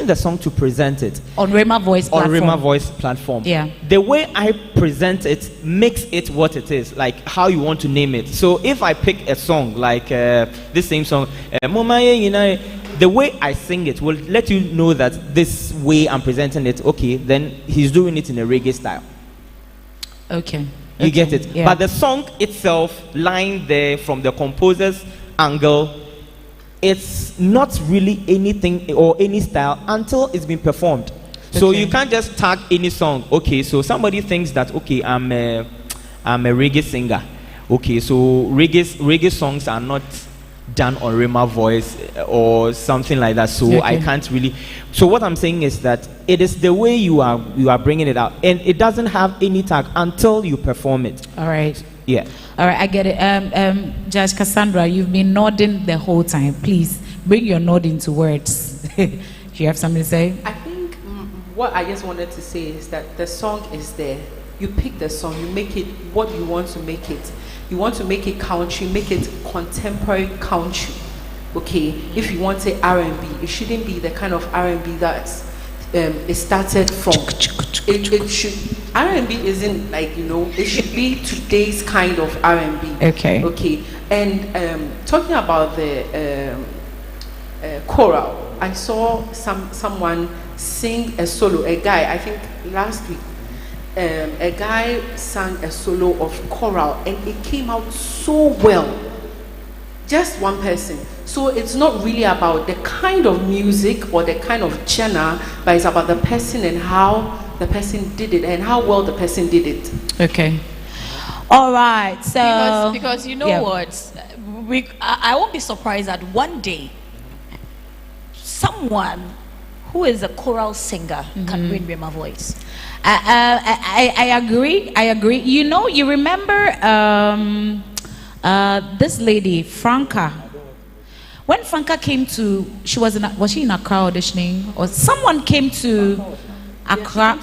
the song to present it on Rhema Voice platform. On Rhema Voice platform. Yeah. The way I present it makes it what it is, like how you want to name it. So if I pick a song like this same song, the way I sing it will let you know that this way I'm presenting it, okay, then he's doing it in a reggae style. Okay. You get it? Yeah. But the song itself, lying there from the composer's angle, it's not really anything or any style until it's been performed. So you can't just tag any song. Okay, so somebody thinks that, okay, I'm a reggae singer. Okay, so reggae songs are not done on Rhema Voice or something like that, so I can't really. So what I'm saying is that it is the way you are bringing it out, and it doesn't have any tag until you perform it. All right. Yeah. All right, I get it. Judge Cassandra, you've been nodding the whole time. Please bring your nod into words. Do you have something to say? I think what I just wanted to say is that the song is there. You pick the song, you make it what you want to make it. You want to make it country, make it contemporary country. Okay, if you want to R&B, it shouldn't be the kind of R&B that's it started from. It should, R&B isn't like, it should be today's kind of R&B. Okay, and talking about the choral, I saw someone sing a solo, a guy, I think last week. A guy sang a solo of choral and it came out so well. Just one person. So it's not really about the kind of music or the kind of genre, but it's about the person and how the person did it and how well the person did it. Okay. All right. So because you know what, I won't be surprised that one day someone who is a choral singer can bring Rhema Voice. I agree. You remember this lady, Franca. When Franca came to, was she in Accra auditioning? Or someone came to Accra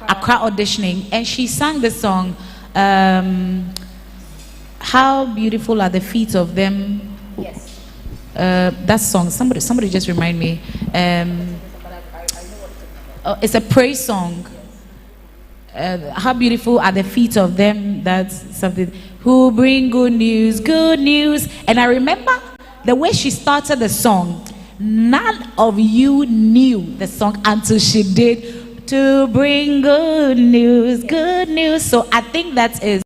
auditioning, and she sang the song, How Beautiful Are the Feet of Them. Yes. That song, somebody just remind me. It's a praise song. How beautiful are the feet of them, that's something, who bring good news. And I remember the way she started the song. None of you knew the song until she did, to bring good news. So I think that is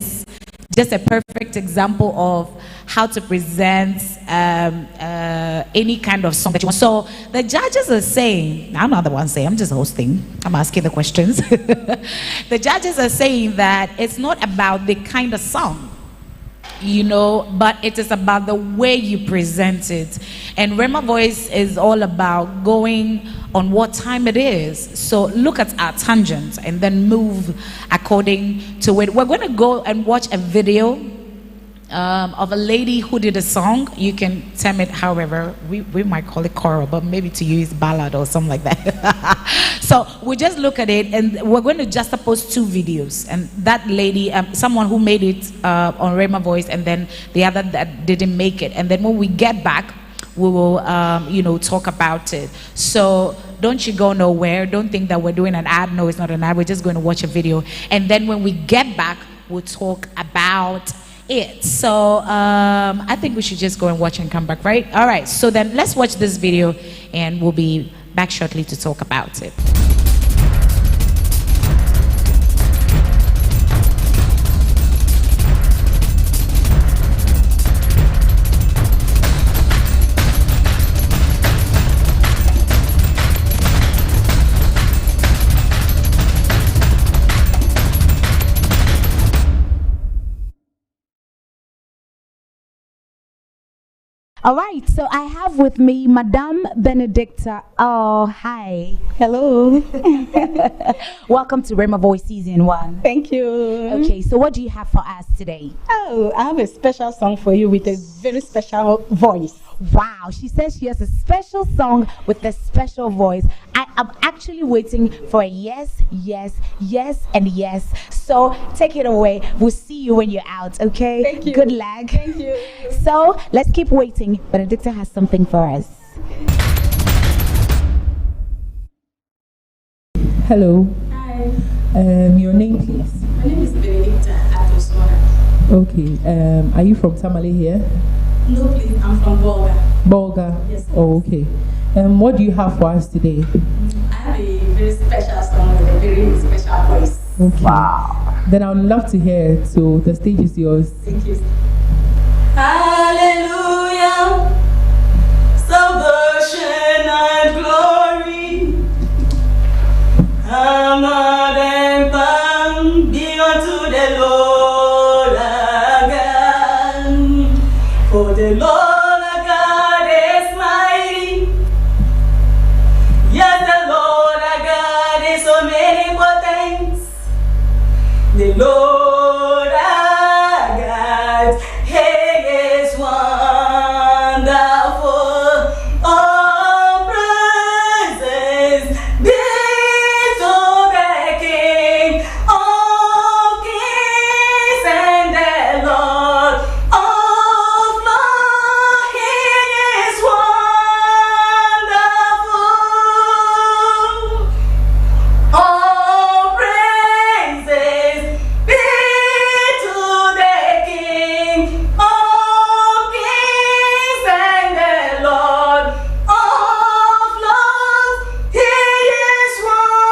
just a perfect example of how to present any kind of song that you want. So the judges are saying, I'm not the one saying, I'm just hosting, I'm asking the questions. The judges are saying that it's not about the kind of song, but it is about the way you present it. And Rhema Voice is all about going on what time it is. So look at our tangents and then move according to it. We're going to go and watch a video of a lady who did a song. You can term it however, we might call it choral, but maybe to you it's ballad or something like that. So we just look at it, and we're going to juxtapose two videos, and that lady, someone who made it on Rhema Voice, and then the other that didn't make it. And then when we get back, we will talk about it. So don't you go nowhere. Don't think that we're doing an ad. No, it's not an ad. We're just going to watch a video, and then when we get back, we'll talk about it. So I think we should just go and watch and come back, right? All right, so then let's watch this video, and we'll be back shortly to talk about it. All right, so I have with me Madame Benedicta. Oh, hi. Hello. Welcome to Rhema Voice Season 1. Thank you. Okay, so what do you have for us today? Oh, I have a special song for you with a very special voice. Wow, she says she has a special song with a special voice. I am actually waiting for a yes, and yes. So take it away. We'll see you when you're out, okay? Thank you. Good luck. Thank you. So let's keep waiting. Benedicta has something for us. Hello. Hi, Your name, please. my name is Benedicta Atosora. Okay. Are you from Tamale here? No, please, I'm from Bolga. Bolga. Yes. Oh, okay. What do you have for us today? I have a very special song with a very special voice. Okay. Wow. Then I would love to hear it. So the stage is yours. Thank you. Hallelujah, salvation and glory, honor and power be unto the Lord our God. For the Lord our God is mighty. Yes, the Lord our God is omnipotent. The Lord our God, He is wonderful. All praises be to the King of kings and the Lord of lords. He is wonderful. All praises be to the King of kings and the Lord of lords. He is wonderful.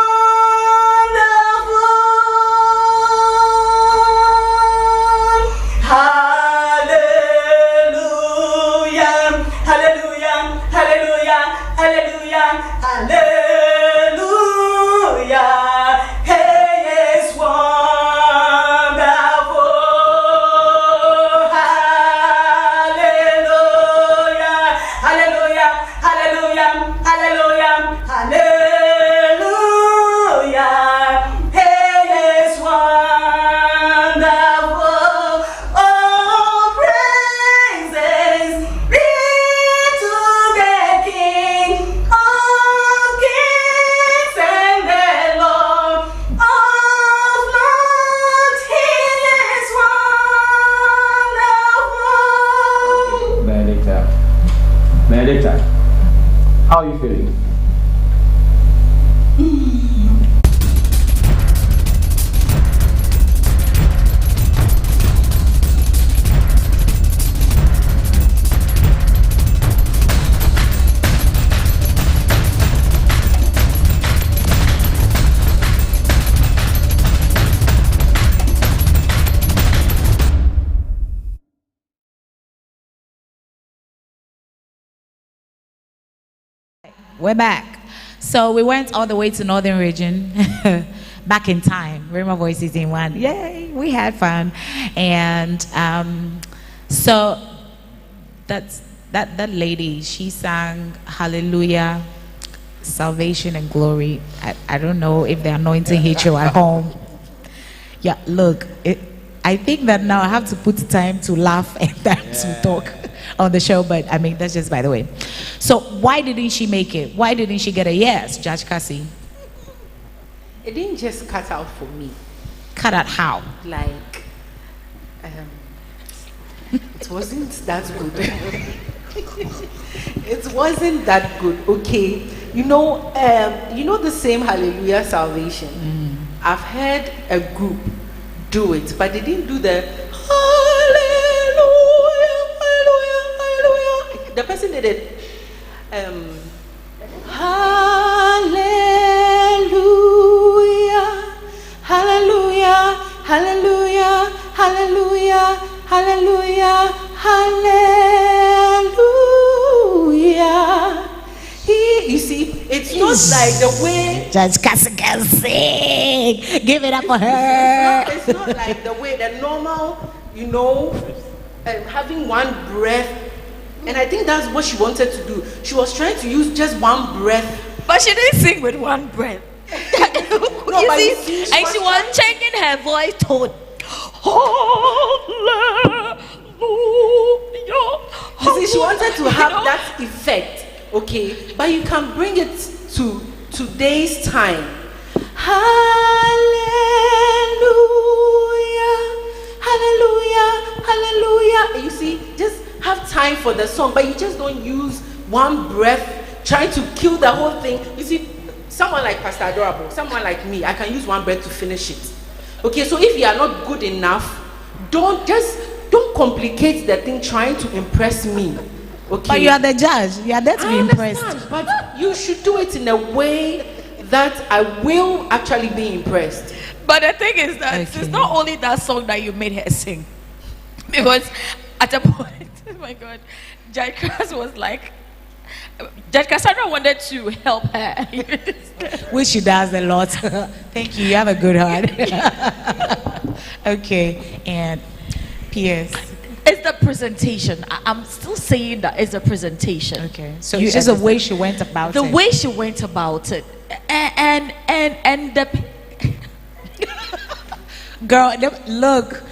Hallelujah, hallelujah, hallelujah, hallelujah, hallelujah. He is wonderful. Hallelujah, hallelujah, hallelujah, hallelujah, hallelujah. He is wonderful. All praises be to the King of kings and the Lord of lords. He is wonderful. Benedicta, how are you feeling? We're back. So we went all the way to Northern Region, back in time. Rhema Voice Season 1. Yay, we had fun. And so that lady, she sang Hallelujah, Salvation and Glory. I don't know if the anointing hit you at home. Yeah, look, I think that now I have to put time to laugh and time to talk on the show, but I mean, that's just by the way. So why didn't she make it? Why didn't she get a yes, Judge Cassie? It didn't just cut out for me. Cut out how? Like, it wasn't that good. It wasn't that good, okay? You know the same Hallelujah Salvation. I've heard a group do it, but they didn't do the Hallelujah, Hallelujah, Hallelujah. The person did it. Hallelujah, Hallelujah, Hallelujah, Hallelujah, Hallelujah, Hallelujah. You see, it's not like the way Judge Cassie can sing. Give it up for her. it's not like the way the normal, having one breath. And I think that's what she wanted to do. She was trying to use just one breath. But she didn't sing with one breath. No, but you see, and she was changing her voice tone. Hallelujah. You see, she wanted to have that effect, okay? But you can bring it to today's time. Hallelujah, hallelujah, hallelujah. And you see, just have time for the song, but you just don't use one breath trying to kill the whole thing. You see, someone like Pastor Adorable, someone like me, I can use one breath to finish it. Okay, so if you are not good enough, don't complicate the thing trying to impress me. Okay. But you are the judge. You are there to be impressed. But you should do it in a way that I will actually be impressed. But the thing is that it's not only that song that you made her sing. Because at a point, oh my God, Judge Cass was like, Judge Cassandra wanted to help her. Which she does a lot. Thank you. You have a good heart. Okay. And P.S. It's the presentation. I'm still saying that it's a presentation. Okay. So it's just the way she went about it. The way she went about it. And the girl, look.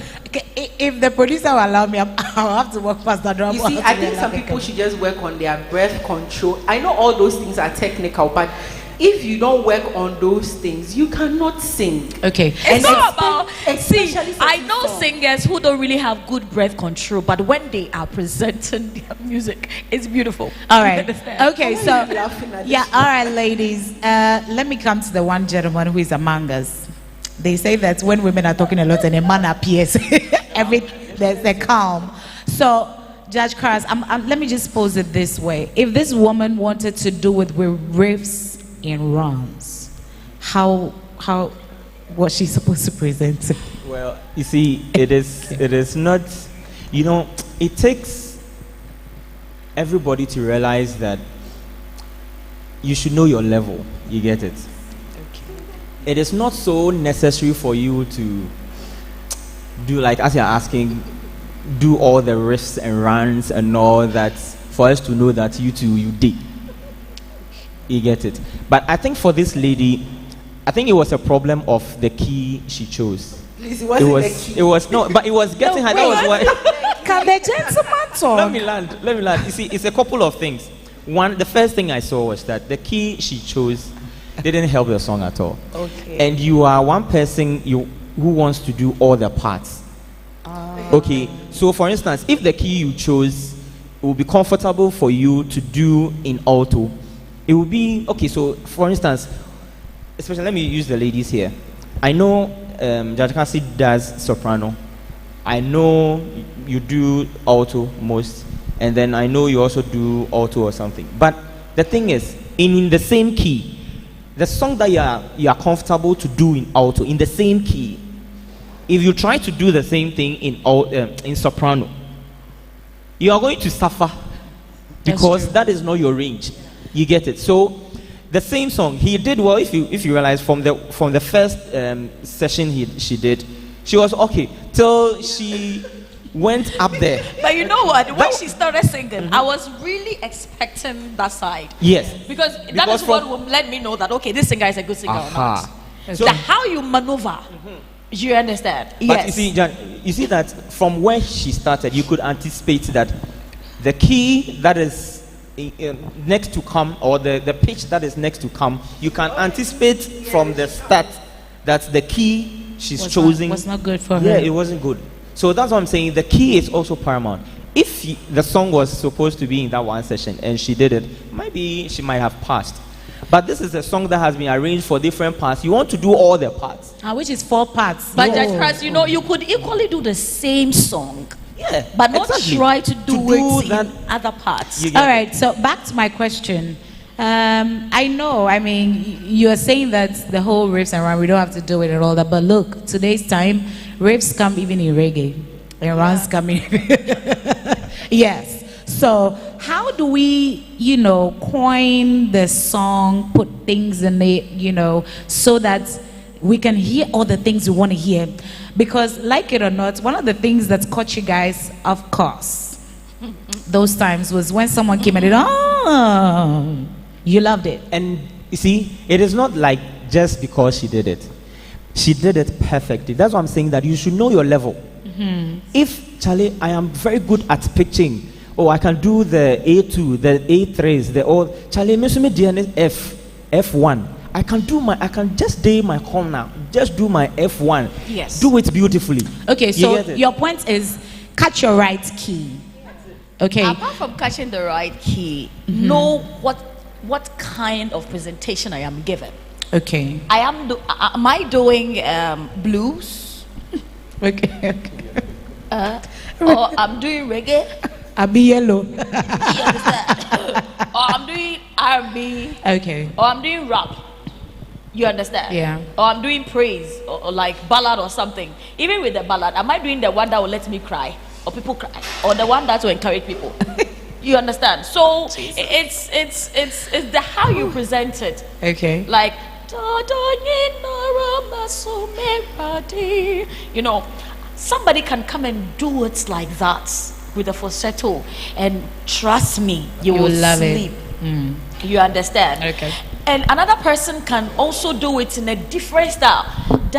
If the producer will allow me, I'll have to work past that. You see, I think some people should just work on their breath control. I know all those things are technical, but if you don't work on those things, you cannot sing. Okay. It's not about, see, especially I know song. singers who don't really have good breath control, but when they are presenting their music, it's beautiful. All right. Okay, so, Why are you laughing at yeah, this? all right, ladies. Let me come to the one gentleman who is among us. They say that when women are talking a lot and a man appears, there's a calm. So, Judge Cass, let me just pose it this way. If this woman wanted to do it with riffs and runs, how was she supposed to present it? Well, you see, it is not, it takes everybody to realize that you should know your level. You get it? It is not so necessary for you to do, like, as you're asking, do all the riffs and runs and all that for us to know that you did. You get it? But I think for this lady, I think it was a problem of the key she chose. Please, it wasn't the key. It was no, but it was getting her. That was why. Can the gentleman talk? Let me land. You see, it's a couple of things. One, the first thing I saw was that the key she chose didn't help the song at all. Okay. And you are one person who wants to do all the parts. Okay. So for instance, if the key you chose will be comfortable for you to do in alto, it will be okay. So for instance, especially let me use the ladies here. I know Judge Cassie does soprano. I know you do alto most, and then I know you also do alto or something. But the thing is, in the same key, the song that you are comfortable to do in alto, in the same key, if you try to do the same thing in soprano, you are going to suffer because that is not your range. You get it? So the same song he did well. If you realize from the first session she did, she was okay till she went up there. But you know what? When she started singing, I was really expecting that side. Yes. Because that is what will let me know that, okay, this singer is a good singer or not. So how you maneuver, you understand? But yes. you see, John, you see that from where she started, you could anticipate that the key that is next to come, or the pitch that is next to come, you can anticipate from the start that the key she's choosing was not good for her. Yeah, it wasn't good. So that's what I'm saying. The key is also paramount. If the song was supposed to be in that one session and she did it, maybe she might have passed. But this is a song that has been arranged for different parts. You want to do all the parts. Which is 4 parts. But Judge Cass, you could equally do the same song. Yeah, but not exactly. try to do it that in other parts. All right, so back to my question. I know, I mean, you are saying that the whole riffs and run, we don't have to do it and all that, but look, today's time, riffs come even in reggae, and runs come in. Yes. So how do we, coin the song, put things in it, so that we can hear all the things we want to hear? Because, like it or not, one of the things that caught you guys off course those times was when someone came and did, you loved it. And you see, it is not like just because she did it. She did it perfectly. That's why I'm saying that you should know your level. Mm-hmm. If, Charlie, I am very good at pitching, I can do the A2, the A3s, the all. Charlie, F1. I can just do my corner, just do my F1. Yes. Do it beautifully. Okay, so your point is catch your right key. Okay. Apart from catching the right key, know what what kind of presentation I am given. Okay. Am I doing blues? Okay. Or I'm doing reggae? I'll be yellow. You understand? Or I'm doing R&B? Okay. Or I'm doing rap? You understand? Yeah. Or I'm doing praise or like ballad or something. Even with the ballad, am I doing the one that will let me cry or people cry, or the one that will encourage people? You understand? So it's the how you present it. Okay. Like, you know, somebody can come and do it like that with a falsetto, and trust me, you will love sleep. it. You understand? Okay. And another person can also do it in a different style. The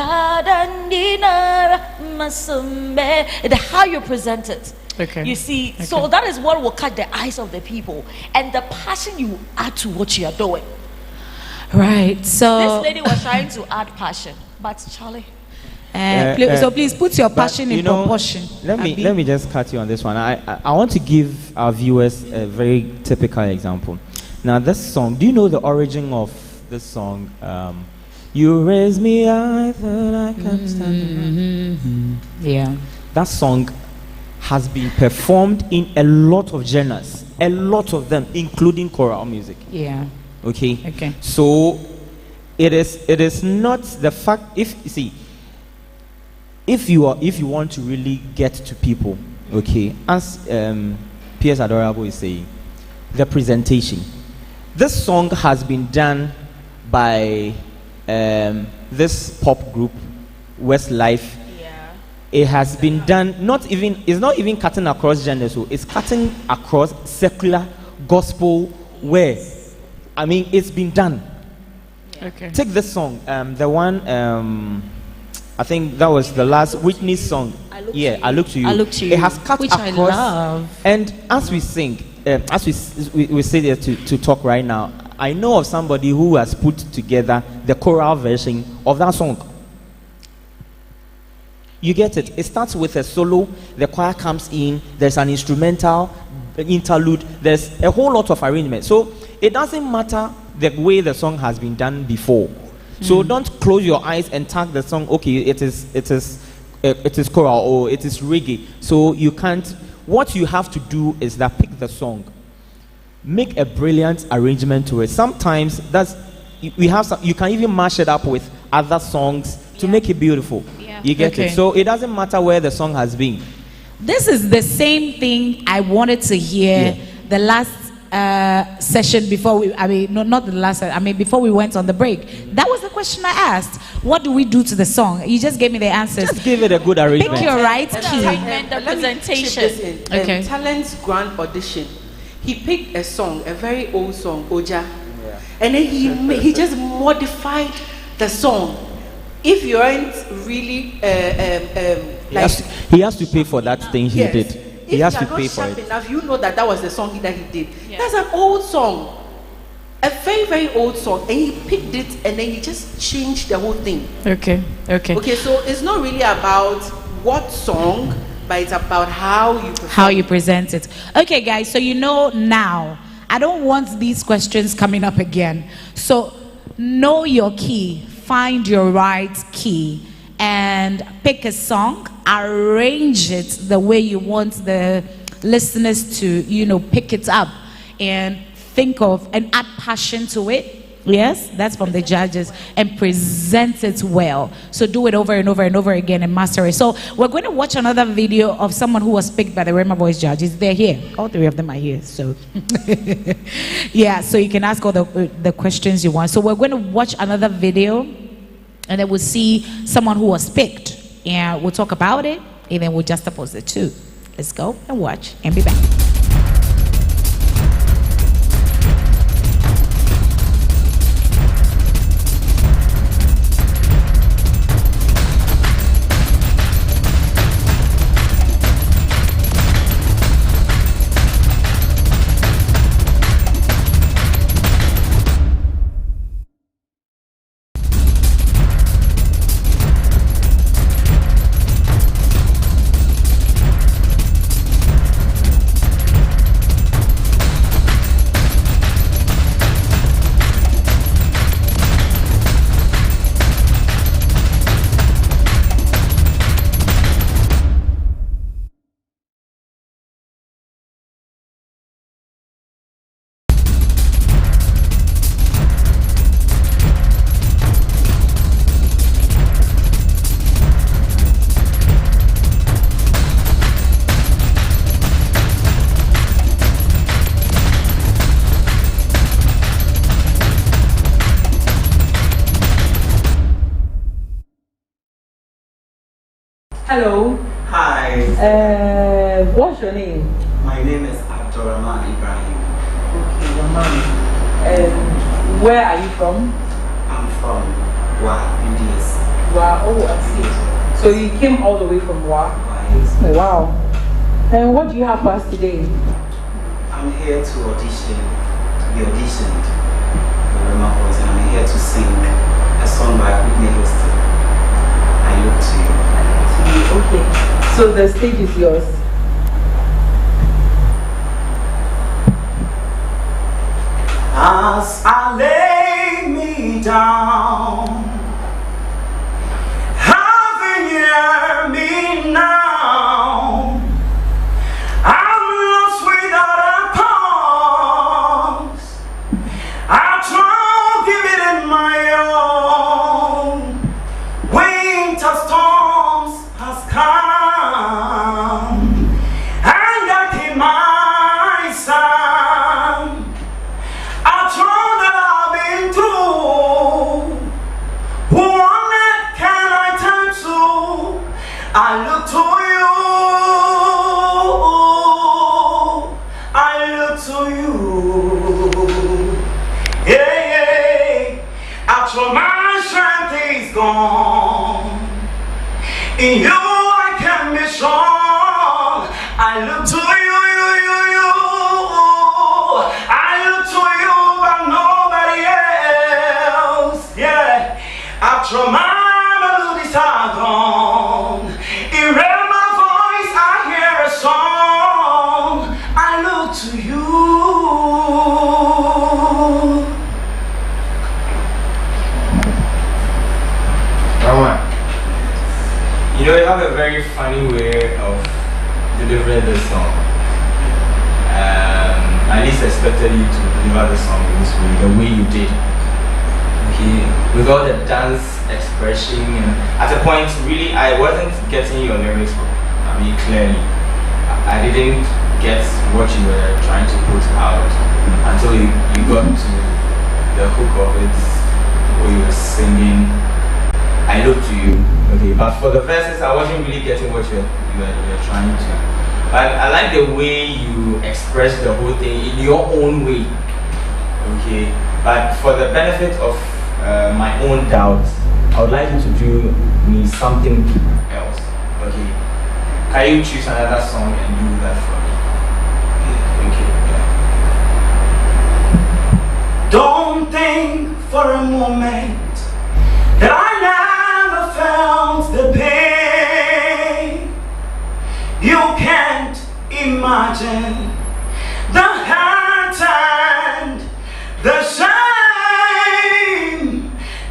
how you present it. Okay. You see, so that is what will catch the eyes of the people, and the passion you add to what you are doing. Right. So This lady was trying to add passion, but Charlie. so please put your passion in proportion. Let me just cut you on this one. I want to give our viewers a very typical example. Now, this song, do you know the origin of this song? You raise me, I thought I can stand. Yeah. That song has been performed in a lot of genres, a lot of them, including choral music. Yeah. Okay. Okay. So it is not the fact. If you want to really get to people, okay, as P.S. Adorable is saying, the presentation. This song has been done by this pop group, Westlife. Yeah. It has been done. It's not even cutting across genders. So it's cutting across secular, gospel, where it's been done. Okay. Take this song, the one I think that was the last Whitney song. I look to you. I look to you. It has cut Which across. I love. And as we sing, as we sit there to talk right now, I know of somebody who has put together the choral version of that song. You get it? It starts with a solo, the choir comes in, there's an instrumental, interlude, there's a whole lot of arrangement. So it doesn't matter the way the song has been done before. So don't close your eyes and tag the song, okay, it is choral or it is reggae. So you can't. What you have to do is that pick the song, make a brilliant arrangement to it. Sometimes you can even mash it up with other songs to make it beautiful. Yeah. You get Okay. it? So it doesn't matter where the song has been. This is the same thing I wanted to hear the last session before not the last, before we went on the break. That was the question I asked. What do we do to the song? You just gave me the answers. Just give it a good arrangement. Pick your right key. Entertainment, the Let me chip presentation. this in. Okay. Talent's grand audition. He picked a song, a very old song, Oja, and then he just modified the song. If you aren't really he has to pay for that thing he yes. did. If He has you to are not pay for sharp it. enough, you know that was the song that he did. Yeah. That's an old song, a very very old song, and he picked it and then he just changed the whole thing. Okay. Okay, so it's not really about what song, but it's about how you perform. How you present it. Okay, guys, so you know now. I don't want these questions coming up again. So know your key, find your right key, and pick a song, arrange it the way you want the listeners to, pick it up, and think of and add passion to it. Yes, that's from the judges, and present it well. So do it over and over and over again and master it. So we're going to watch another video of someone who was picked by the Rhema Voice judges. They're here. All three of them are here. So yeah, so you can ask all the questions you want. So we're going to watch another video, and then we'll see someone who was picked, and we'll talk about it, and then we'll juxtapose the two. Let's go and watch and be back. Hello. Hi. What's your name? My name is Abdurrahman Ibrahim. Okay, Rahman. Where are you from? I'm from UDS. Wow. Oh, I see. So you came all the way from Wa? Yes. Oh, wow. And what do you have for us today? I'm here to audition, to be auditioned for Rhema Voice, and I'm here to sing a song by Whitney Houston. I look to you. Okay. So the stage is yours. As I lay me down, having hear me now, I'm lost without a cause. I try to give it in my own. Winter storms has come, and I keep my son. After all that I've been through, what can I turn to? I look to you. I look to you. Yeah, yeah. After my strength is gone, in you I can be strong. I look to you. I look to you, but nobody else. Yeah. After my melodies are gone, in Rhema Voice I hear a song. I look to you. Alright. You know, you have a very funny way of delivering this song. I least expected you to deliver the song this way, the way you did. Okay, with all the dance expression, and at a point, really, I wasn't getting your lyrics. I mean, clearly, I didn't get what you were trying to put out until you got to the hook of it, where you were singing. I look to you. Okay, but for the verses, I wasn't really getting what you were trying to. But I like the way you express the whole thing in your own way. Okay, but for the benefit of my own doubts, I would like you to do me something else. Okay, can you choose another song and do that for me? Okay, yeah. Don't think for a moment that I never felt the pain. You can't imagine the hurt and the shame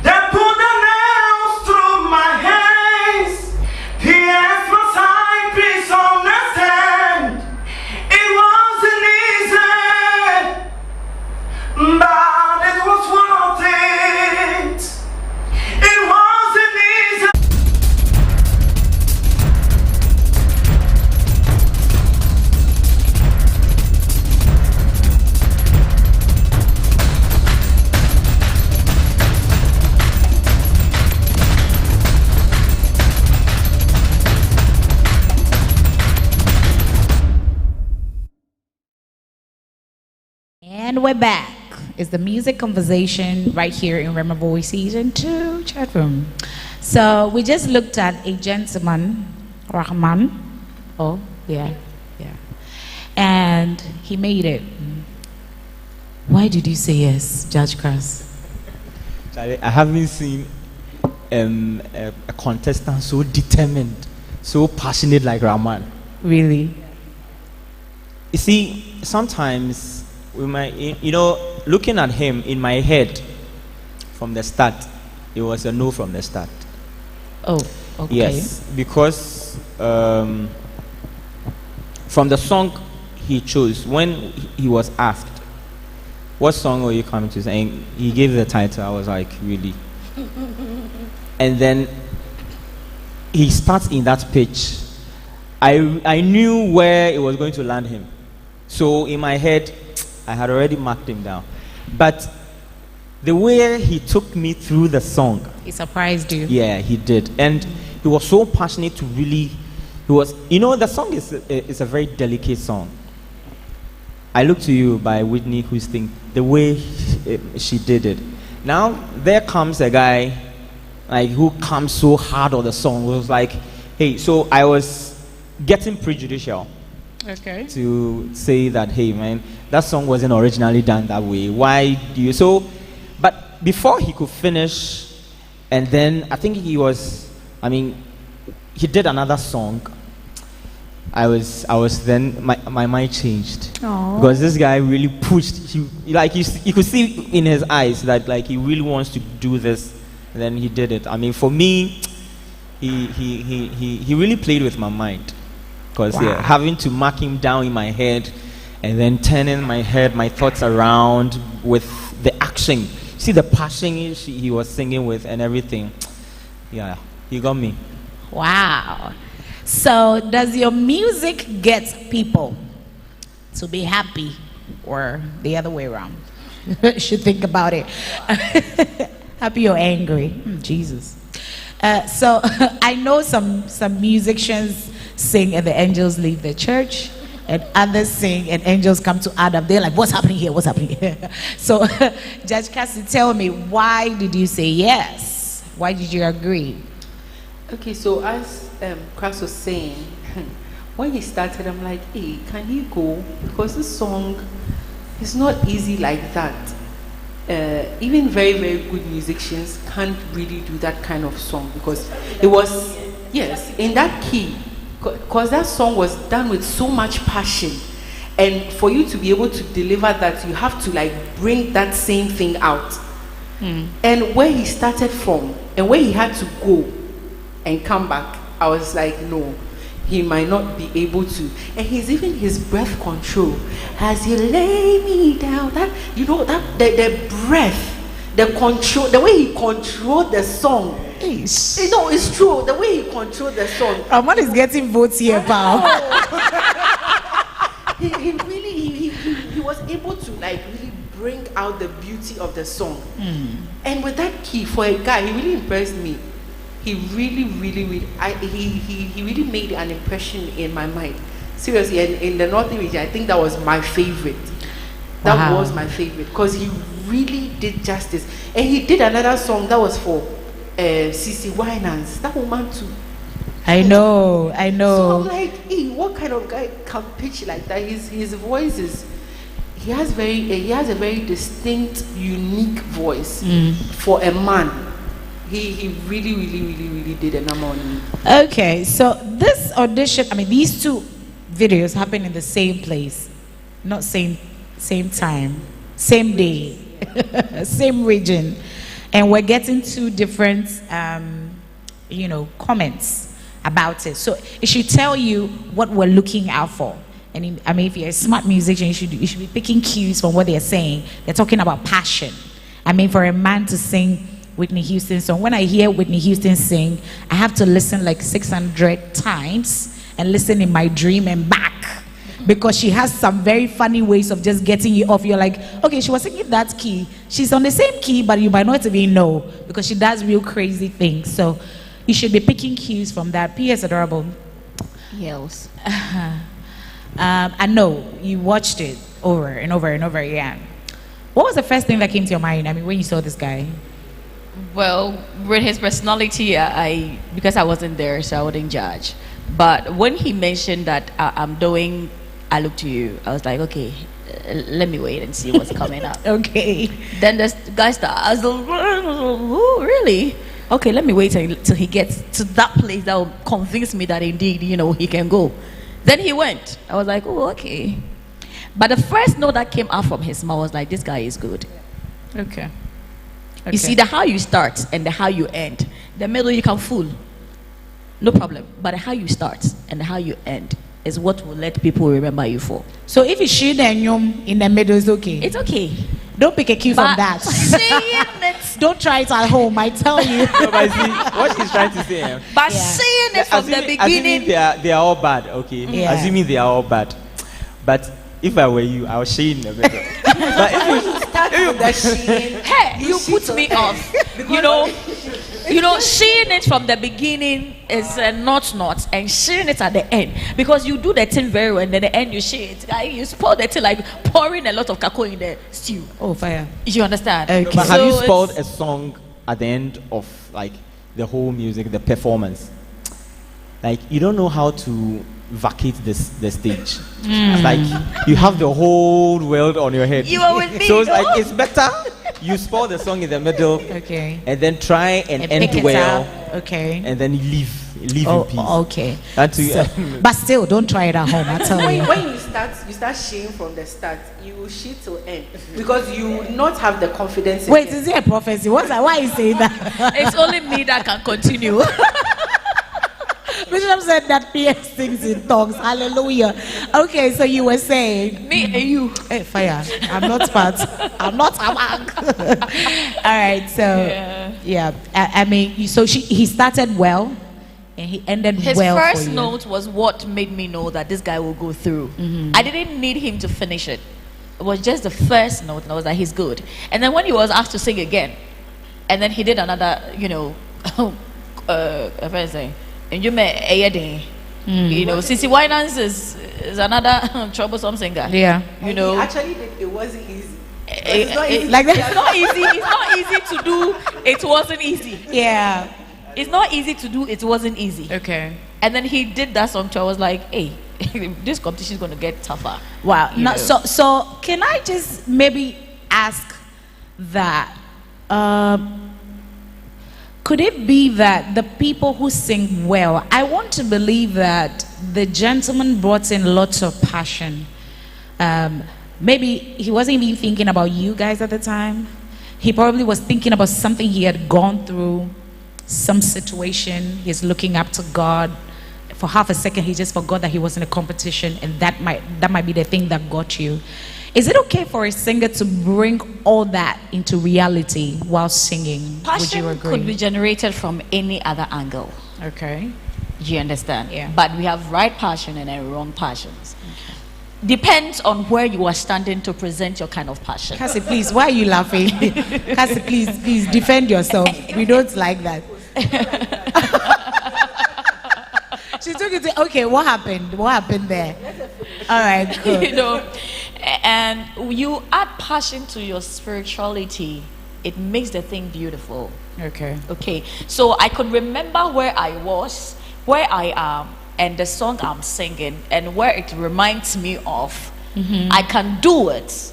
that put the nails through my hands. Pierce my side, please understand. It wasn't easy, but it was worth it. It wasn't easy. And we're back. It's the music conversation right here in Rhema Voice Season 2 chat room. So we just looked at a gentleman, Rahman. Oh, yeah. And he made it. Why did you say yes, Judge Cross? I haven't seen a contestant so determined, so passionate like Rahman. Really? You see, sometimes we might, looking at him in my head from the start, it was a no from the start. Oh, okay. Yes, because from the song he chose, when he was asked, what song are you coming to sing? He gave the title. I was like, really? And then he starts in that pitch. I knew where it was going to land him. So in my head, I had already marked him down. But the way he took me through the song, He surprised you. yeah, he did. And he was so passionate to really. He was, the song is a very delicate song. I Look to You by Whitney Houston. The way she did it. Now there comes a guy, like who comes so hard on the song. It was like, hey, so I was getting prejudicial. Okay. To say that, hey man, that song wasn't originally done that way. Why do you so? But before he could finish, and then I think he did another song. I was then my mind changed. Aww. Because this guy really pushed. You could see in his eyes that like he really wants to do this, and then he did it. I mean, for me, he really played with my mind. Because having to mark him down in my head and then turning my thoughts around with the action. See the passion he was singing with and everything. Yeah, he got me. Wow. So does your music get people to be happy or the other way around? You should think about it. Happy or angry? Jesus. So I know some musicians sing and the angels leave the church, and others sing and angels come to Adam. They're like, what's happening here? What's happening here? So Judge Cassie, tell me, why did you say yes? Why did you agree? Okay, so as Christ was saying, when he started, I'm like, hey, can he go? Because this song is not easy like that. Even very, very good musicians can't really do that kind of song, because it was, yes, in that key, because that song was done with so much passion, and for you to be able to deliver that, you have to like bring that same thing out. And where he started from and where he had to go and come back, I was like, no, he might not be able to. And his breath control, as he lay me down, that that the breath, the control, the way he controlled the song. It's true. The way he controlled the song. Amon is getting votes here, pal. he was able to like really bring out the beauty of the song. And with that key, for a guy, he really impressed me. He really made an impression in my mind. Seriously, and in the Northern region, I think that was my favorite. That was my favorite, because he really did justice. And he did another song that was for CC Winans. That woman too. I know. So I'm like, hey, what kind of guy can pitch like that? His voice is, he has a very distinct, unique voice for a man. He really did a number on me. Okay, so this audition, these two videos happened in the same place, not same time, same day, same region, and we're getting two different, comments about it. So it should tell you what we're looking out for. And if you're a smart musician, you should be picking cues from what they're saying. They're talking about passion. For a man to sing Whitney Houston song, when I hear Whitney Houston sing, I have to listen like 600 times and listen in my dream and back, because she has some very funny ways of just getting you off. You're like, okay, she was singing that key, she's on the same key, but you might not even know, because she does real crazy things. So you should be picking cues from that. P.S. Adorable. Yes. I know you watched it over and over and over again. What was the first thing that came to your mind, when you saw this guy? Well, with his personality, because I wasn't there, so I wouldn't judge. But when he mentioned that I'm doing I Look to You, I was like, okay, let me wait and see what's coming up. Okay. Then the guy started, I was like, oh, really? Okay, let me wait till he gets to that place that will convince me that indeed, he can go. Then he went. I was like, oh, okay. But the first note that came out from his mouth was like, this guy is good. Okay. You see, the how you start and the how you end, the middle you can fool, no problem. But the how you start and the how you end is what will let people remember you for. So if you shoot and yum in the middle, it's okay. It's okay. Don't pick a cue from that. Don't try it at home, I tell you. No, but see, what she's trying to say. But saying it from the beginning. Assuming they are all bad, okay? Yeah. Assuming they are all bad. But if I were you, I would shame a bit. But if you Start with the sheen. Hey, you put me off. seeing it from the beginning is not, and seeing it at the end, because you do the thing very well, and then the end you see it. You spoil the thing like pouring a lot of kakao in the stew. Oh, fire. You understand? Okay. But have you So spoiled it's- a song at the end of like the whole music, the performance? Like you don't know how to vacate the stage. It's like you have the whole world on your head. You are with me, So it's no? like it's better you spoil the song in the middle, Okay. and then try and And end pick it well, up. Okay. and then leave Oh, in peace. okay. That's So, but still, don't try it at home. I tell you. When you start shitting from the start, you will shit till end because you will not have the confidence. in Wait, it. is it a prophecy? What's that? Why are you saying that? It's only me that can continue. Bishop said that PS sings in tongues. Hallelujah. Okay, so you were saying. Me and you. Hey, fire. I'm not smart. I'm not a man. All right, so yeah. I mean, so he started well, and he ended His well first for you. note was what made me know that this guy will go through. I didn't need him to finish it. It was just the first note, and I was like, he's good. And then when he was asked to sing again, and then he did another, if I say, and you may Sissy Winans is another troublesome singer. Yeah. And he actually it wasn't easy. It's not easy. Like It's that. not easy. It's not easy to do. It wasn't easy. Yeah. It's not easy to do. It wasn't easy. Okay. And then he did that song too. I was like, hey, this competition is going to get tougher. Wow. You Now, know. so can I just maybe ask that? Could it be that the people who sing well? I want to believe that the gentleman brought in lots of passion. Maybe he wasn't even thinking about you guys at the time. He probably was thinking about something he had gone through, some situation. He's looking up to God. For half a second, he just forgot that he was in a competition, and that might be the thing that got you. Is it okay for a singer to bring all that into reality while singing? Passion Would you agree? could be generated from any other angle. Okay. Do you understand? Yeah. But we have right passion and then wrong passions. Depends on where you are standing to present your kind of passion. Cassie, please, why are you laughing? Cassie, please defend yourself. We don't like that. She took it to, okay, what happened? What happened there? All right, good. And you add passion to your spirituality, it makes the thing beautiful. Okay. Okay, so I could remember where I was, where I am, and the song I'm singing, and where it reminds me of. I can do it,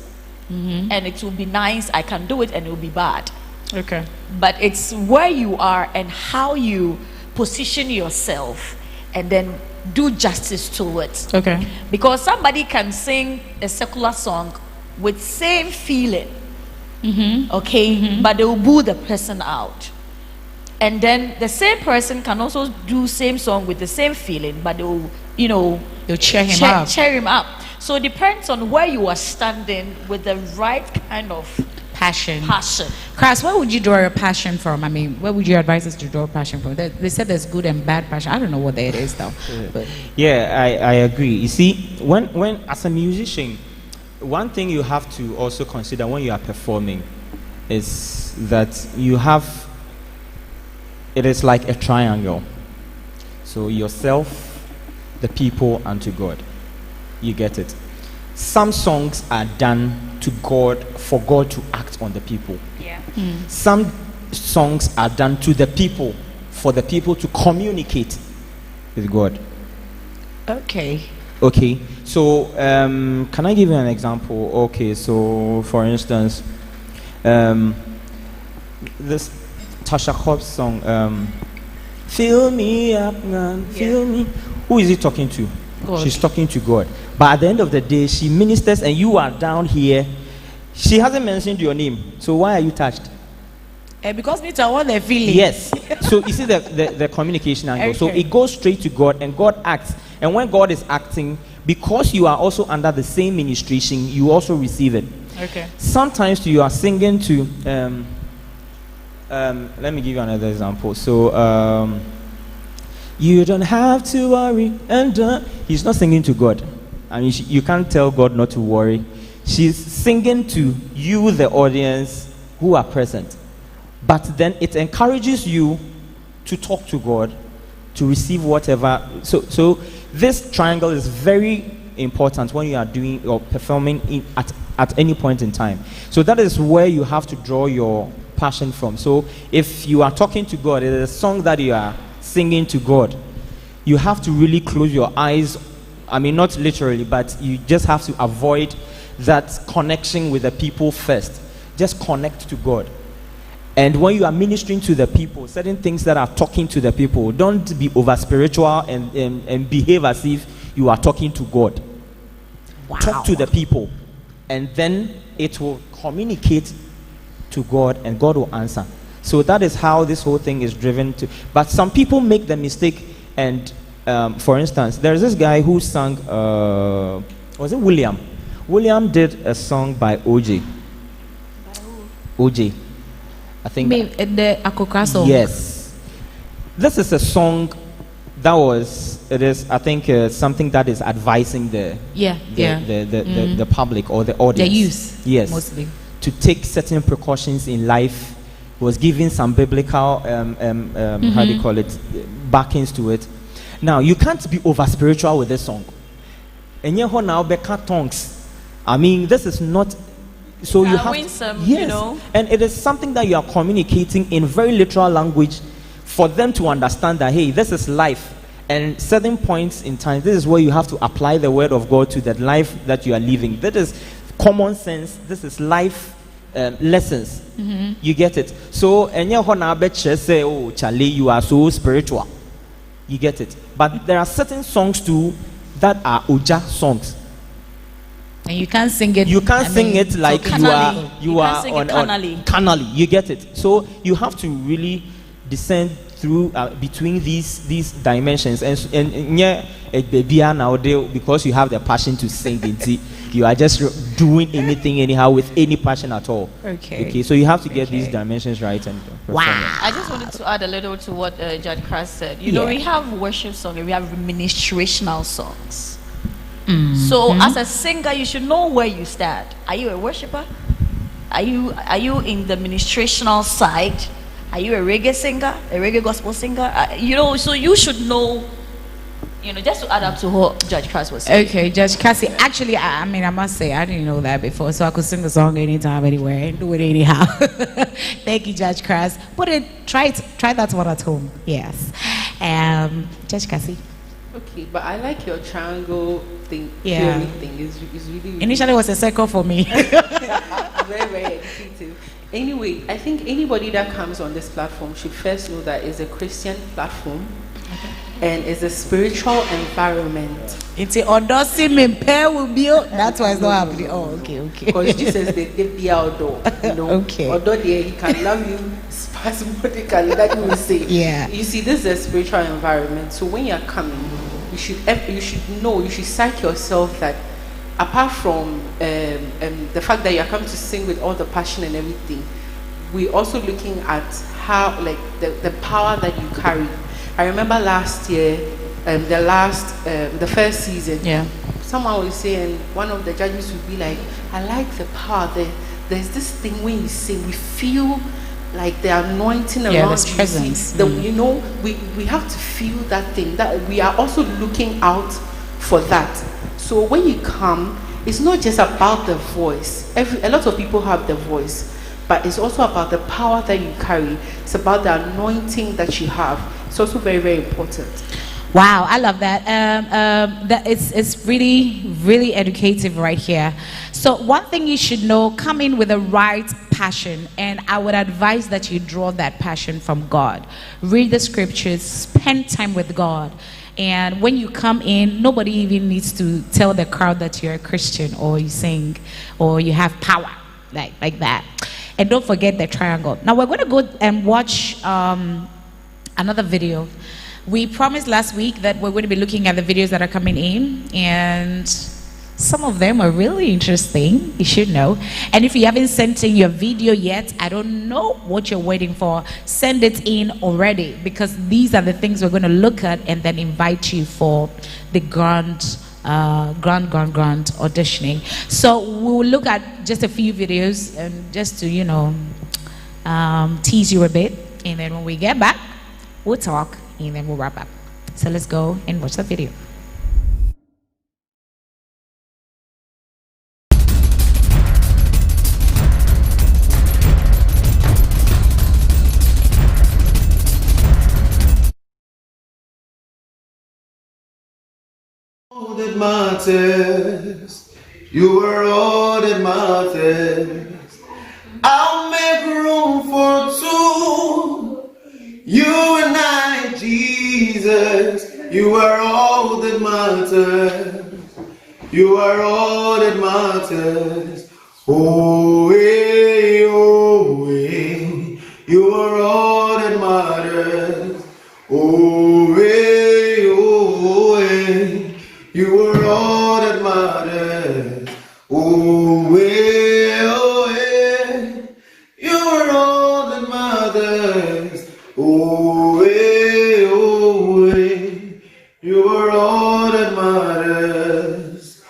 and it will be nice. I can do it, and it will be bad. Okay. But it's where you are and how you position yourself, and then do justice to it. Okay. Because somebody can sing a secular song with same feeling, okay, but they will boo the person out. And then the same person can also do same song with the same feeling, but they will, You'll cheer him up. cheer him up. So it depends on where you are standing with the right kind of Passion. passion. Chris, where would you draw your passion from? I mean, where would you advise us to draw passion from? They said there's good and bad passion. I don't know what that is though. But Yeah, I agree. You see, when as a musician, one thing you have to also consider when you are performing is that it is like a triangle. So yourself, the people, and to God. You get it. Some songs are done to God for God to act on the people. Yeah. Some songs are done to the people for the people to communicate with God. okay. Okay, so can I give you an example? Okay, so for instance, this Tasha Cobb's song, "Fill Me Up, man, fill me." Who is he talking to? God. She's talking to God. But at the end of the day, she ministers, and you are down here. She hasn't mentioned your name, so why are you touched? Because me too, I want the feeling. Yes. So you see the communication angle. So Okay. it goes straight to God, and God acts. And when God is acting, because you are also under the same ministration, you also receive it. Okay. Sometimes you are singing to. Let me give you another example. So you don't have to worry, and he's not singing to God. I mean, you can't tell God not to worry. She's singing to you, the audience, who are present. But then it encourages you to talk to God, to receive whatever. So this triangle is very important when you are doing or performing at any point in time. So that is where you have to draw your passion from. So if you are talking to God, it is a song that you are singing to God, you have to really close your eyes. I mean, not literally, but you just have to avoid that connection with the people first. Just connect to God. And when you are ministering to the people, certain things that are talking to the people, don't be over spiritual and behave as if you are talking to God. Wow. Talk to the people, and then it will communicate to God, and God will answer. So that is how this whole thing is driven to. But some people make the mistake, and for instance, there's this guy who sang, was it William? William did a song by OJ. OJ, I think. The Akokra song. Yes. This is a song it is, I think, something that is advising the public or the audience. The youth. Yes. Mostly. To take certain precautions in life. Was giving some biblical, how do you call it, backings to it. Now, you can't be over spiritual with this song. And you now beka tongues. I mean, this is not. So you have winsome, yes, you know. And it is something that you are communicating in very literal language for them to understand that, hey, this is life. And certain points in time, this is where you have to apply the word of God to that life that you are living. That is common sense. This is life lessons. You get it. So, and you bet say, oh, Charlie, you are so spiritual. You get it. But there are certain songs too that are Oja songs. And you can't sing it. You can't sing it like you are on carnally. You get it. So you have to really descend through between these dimensions, and yeah, nowadays, because you have the passion to sing it, you are just doing anything anyhow with any passion at all. Okay. So you have to get these dimensions right and wow. I just wanted to add a little to what Judge Kras said. You know, we have worship songs, we have ministrational songs. So as a singer, you should know where you stand. Are you a worshiper? Are you in the ministrational side? Are you a reggae singer, a reggae gospel singer? You know, so you should know, you know, just to add up to what Judge Kras was saying. Okay, Judge Cassie. Actually, I mean, I must say, I didn't know that before, so I could sing the song anytime, anywhere, and do it anyhow. Thank you, Judge Kras. Try that one at home. Yes. Judge Cassie. Okay, but I like your triangle thing. Theory thing. Is really. Initially, it was a circle for me. Very, very educative. Anyway, I think anybody that comes on this platform should first know that it's a Christian platform and it's a spiritual environment. It's endorsing me pair will be. That's why it's not happening. Oh, okay. Because Jesus they be outdoor, you know. Okay. Although he can love you spasmodically, that you will say. Yeah. You see, this is a spiritual environment. So when you're coming, you should psych yourself that apart from the fact that you're coming to sing with all the passion and everything, we're also looking at how, like, the power that you carry. I remember last year, the first season, someone was saying, one of the judges would be like, I like the power. There's this thing when you sing, we feel like the anointing around you. Presence. You know, we have to feel that thing. That we are also looking out for that. So when you come, it's not just about the voice. A lot of people have the voice, but it's also about the power that you carry. It's about the anointing that you have. It's also very, very important. Wow, I love that. That it's really, really educative right here. So one thing you should know, come in with the right passion, and I would advise that you draw that passion from God. Read the scriptures, spend time with God. And when you come in, nobody even needs to tell the crowd that you're a Christian or you sing or you have power like that. And don't forget the triangle. Now we're going to go and watch another video. We promised last week that we're going to be looking at the videos that are coming in, and some of them are really interesting. You should know. And if you haven't sent in your video yet, I don't know what you're waiting for. Send it in already, because these are the things we're going to look at and then invite you for the grand auditioning. So we'll look at just a few videos and just to, tease you a bit. And then when we get back, We'll talk and then we'll wrap up. So let's go and watch the video. All that matters, you are all that matters. I'll make room for two, you and I, Jesus. You are all that matters, you are all that matters. Oh, hey, you are all that matters. Oh, hey, you are all that matters. Oh, you are all that matters. Oh, you are all that matters.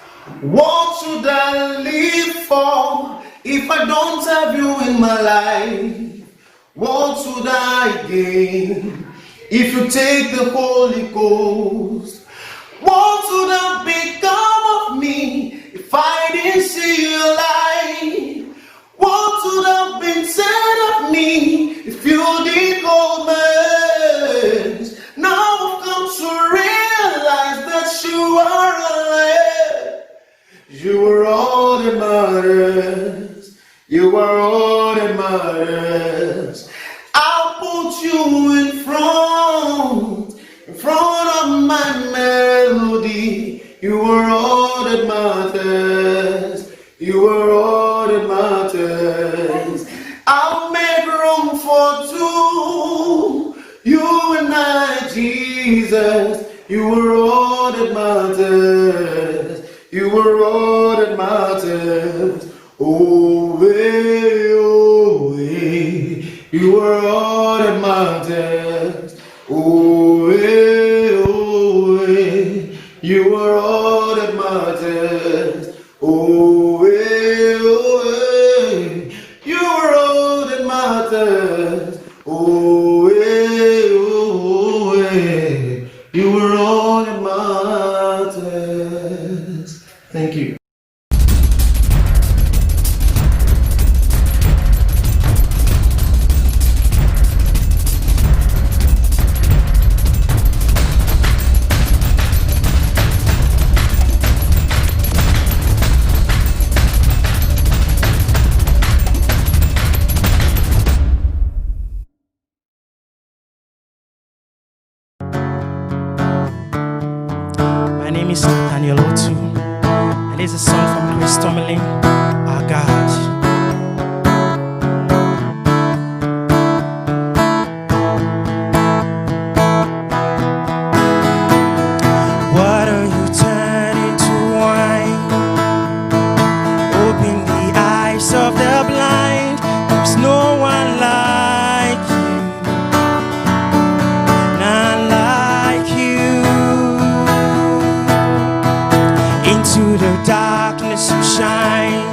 What should I live for if I don't have you in my life? What should I gain if you take the Holy Ghost? What would have become of me if I didn't see your light? What would have been said of me if you didn't hold my hands? Now I've come to realize that you are alive. You are all that matters. You are all that matters. I'll put you in front of my melody. You are all that matters. You are all that matters. I'll make room for two, you and I, Jesus. You are all that matters. You are all that matters. Oh, you are all that matters. Oh, you are all that matters. Oh, you are all that matters. Oh, you are all that matters. Thank you. My name is Daniel Otu, and this is a song from Chris Tomlin, Our God. Water you turn into wine, open the eyes of the blind. There's no one like you, none like you. Into the darkness you shine,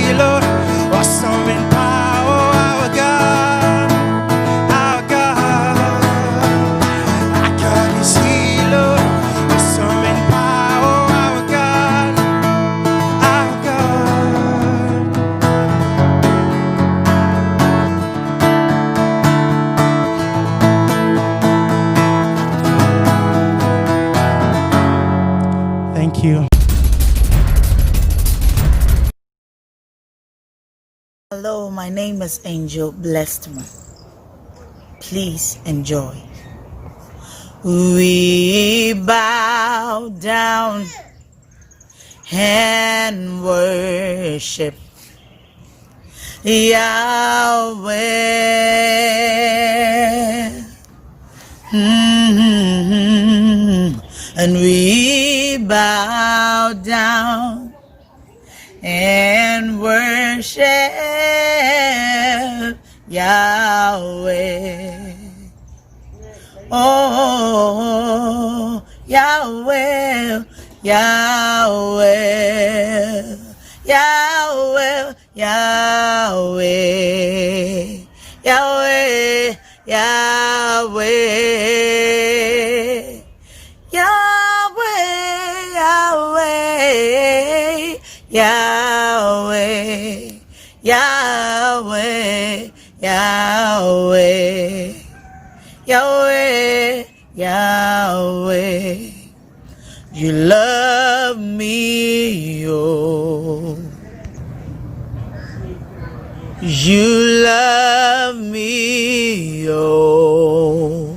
healer, awesome in power, our God, our God. Our God is healer, awesome in power, our God, our God. Thank you. Hello, my name is Angel Blessed. Please enjoy. We bow down and worship Yahweh. And we bow down and worship Yahweh. Oh, Yahweh, Yahweh, Yahweh, Yahweh, Yahweh, Yahweh, Yahweh, Yahweh, Yahweh, Yahweh, Yahweh, Yahweh. You love me, oh. You love me, oh.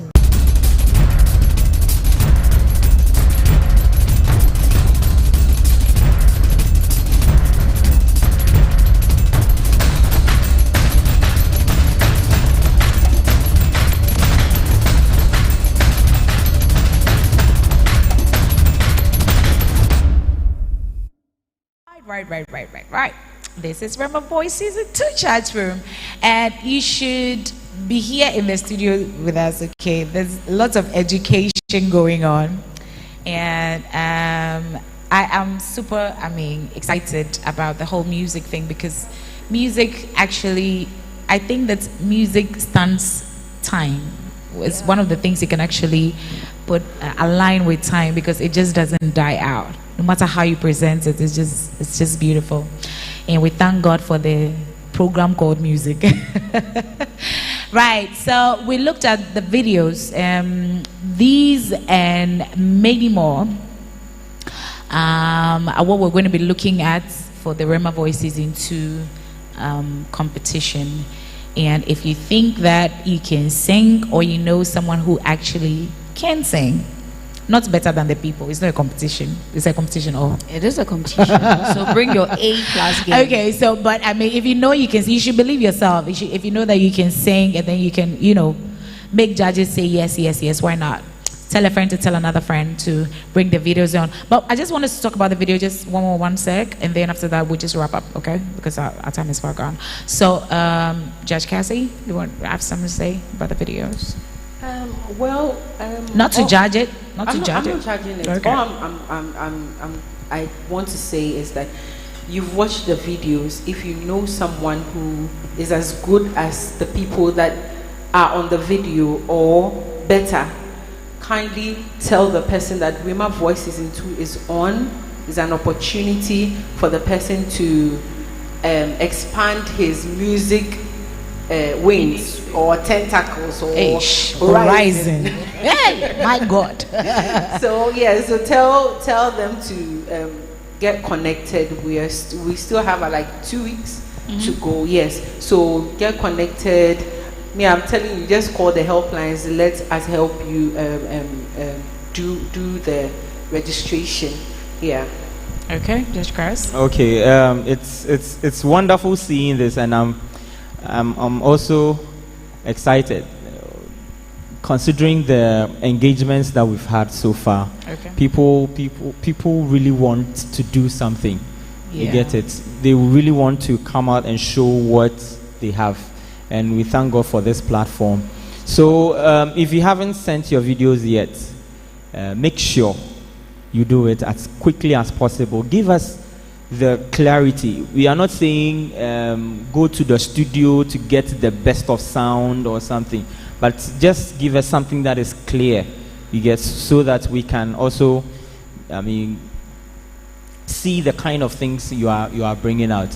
Right. This is Rhema Voice Season 2 Chat Room, and you should be here in the studio with us. Okay, there's lots of education going on, and I am super, excited about the whole music thing, because music actually, I think that music stands time. It's one of the things you can actually put align with time, because it just doesn't die out. No matter how you present it, it's just beautiful. And we thank God for the program called music. Right, so we looked at the videos, these and many more are what we're going to be looking at for the Rhema Voice Season 2 competition. And if you think that you can sing, or you know someone who actually can sing, not better than the people, it's not a competition. It's a competition. It is a competition. So bring your A-class game. Okay, so but if you know you can, you should believe yourself. If you know that you can sing, and then you can, make judges say yes, yes, yes. Why not? Tell a friend to tell another friend to bring the videos on. But I just wanted to talk about the video just one sec, and then after that we'll just wrap up, okay? Because our time is far gone. So, Judge Cassie, you want to have something to say about the videos? Not to judge it. Not to judge it. I'm not judging it. Okay. All I want to say is that you've watched the videos. If you know someone who is as good as the people that are on the video or better, kindly tell the person that Rhema Voice Season 2 is on. Is an opportunity for the person to expand his music wings or tentacles or horizon. Hey, my God. So tell them to get connected. We still have like 2 weeks to go. Yes, so get connected. I'm telling you, just call the helplines. Let us help you do the registration. Yeah. Okay, Judge Chris. Okay, it's wonderful seeing this, and I'm also excited considering the engagements that we've had so far. Okay. People really want to do something. Yeah. You get it? They really want to come out and show what they have, and we thank God for this platform. So if you haven't sent your videos yet, make sure you do it as quickly as possible. Give us the clarity. We are not saying go to the studio to get the best of sound or something, but just give us something that is clear, you get, so that we can also, see the kind of things you are bringing out.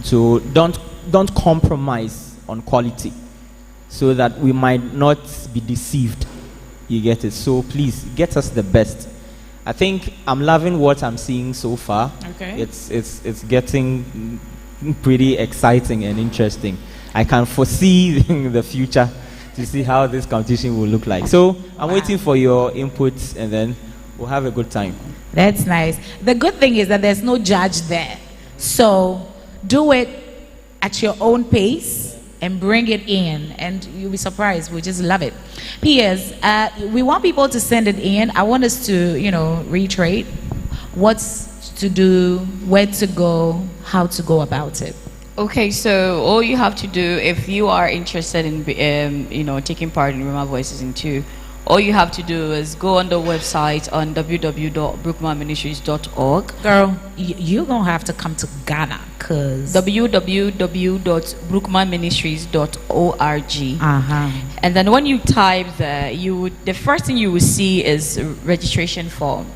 So don't compromise on quality, so that we might not be deceived. You get it? So please get us the best. I think I'm loving what I'm seeing so far. Okay. It's getting pretty exciting and interesting. I can foresee the future to see how this competition will look like. So I'm waiting for your inputs, and then we'll have a good time. That's nice. The good thing is that there's no judge there. So do it at your own pace and bring it in, and you'll be surprised. We'll just love it. P.S. We want people to send it in. I want us to, reiterate what's to do, where to go, how to go about it. Okay, so all you have to do, if you are interested in, taking part in Rhema Voices in 2, all you have to do is go on the website on www.brookmanministries.org. Girl, you're going to have to come to Ghana, because www.brookmanministries.org. And then when you type there, the first thing you will see is a registration form.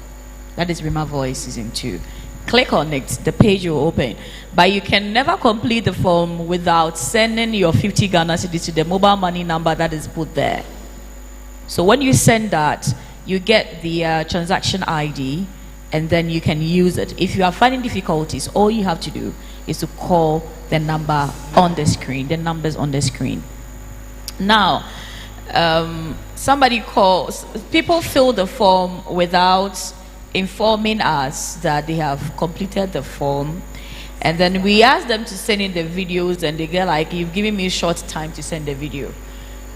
That is Rhema Voice Season 2. Click on it, the page will open. But you can never complete the form without sending your 50 Ghana cedis to the mobile money number that is put there. So when you send that, you get the transaction ID, and then you can use it. If you are finding difficulties, all you have to do is to call the number on the screen, the numbers on the screen. Now, people fill the form without informing us that they have completed the form, and then we ask them to send in the videos, and they get like, you've given me a short time to send the video.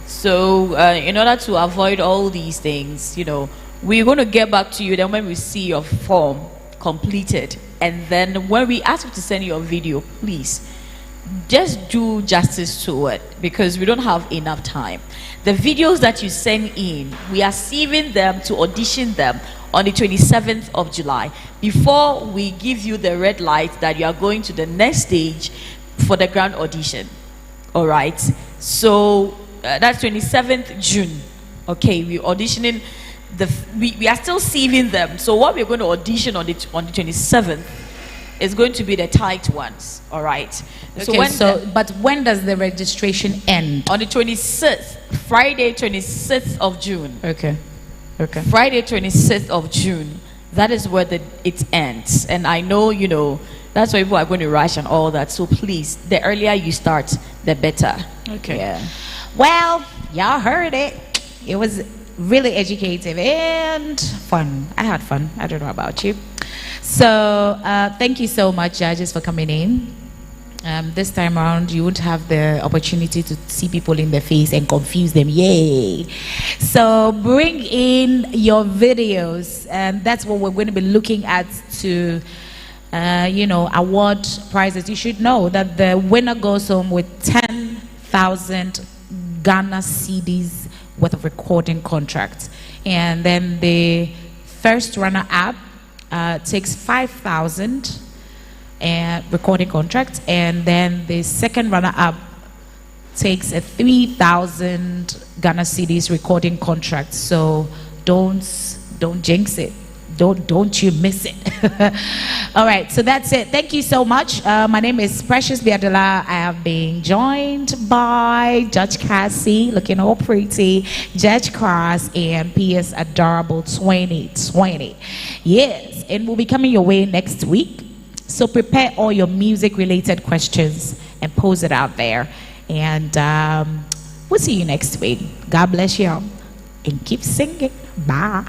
So in order to avoid all these things, we're going to get back to you then when we see your form completed. And then when we ask you to send your video, please just do justice to it, because we don't have enough time. The videos that you send in, we are saving them to audition them on the 27th of July, before we give you the red light that you are going to the next stage for the grand audition. All right, so that's 27th June. Okay, we're auditioning we are still saving them. So what we're going to audition on the 27th is going to be the tight ones. All right. Okay, but when does the registration end? On the 26th, Friday 26th of June. Okay. Friday 26th of June. That is where it ends. And I know, that's why people are going to rush and all that. So please, the earlier you start, the better. Okay. Yeah. Well, y'all heard it. It was really educative and fun. I had fun. I don't know about you. So thank you so much, judges, for coming in. This time around, you won't have the opportunity to see people in the face and confuse them. Yay! So bring in your videos, and that's what we're going to be looking at to award prizes. You should know that the winner goes home with 10,000 Ghana cedis worth of recording contracts, and then the first runner-up takes 5,000 recording contract, and then the second runner-up takes a 3,000 Ghana cedis recording contract. So don't jinx it. Don't you miss it. All right, so that's it. Thank you so much. My name is Precious Biadola. I have been joined by Judge Cassie, looking all pretty, Judge Cross, and PS Adorable 2020. Yes, and we'll be coming your way next week. So prepare all your music-related questions and post it out there. And we'll see you next week. God bless you all. And keep singing. Bye.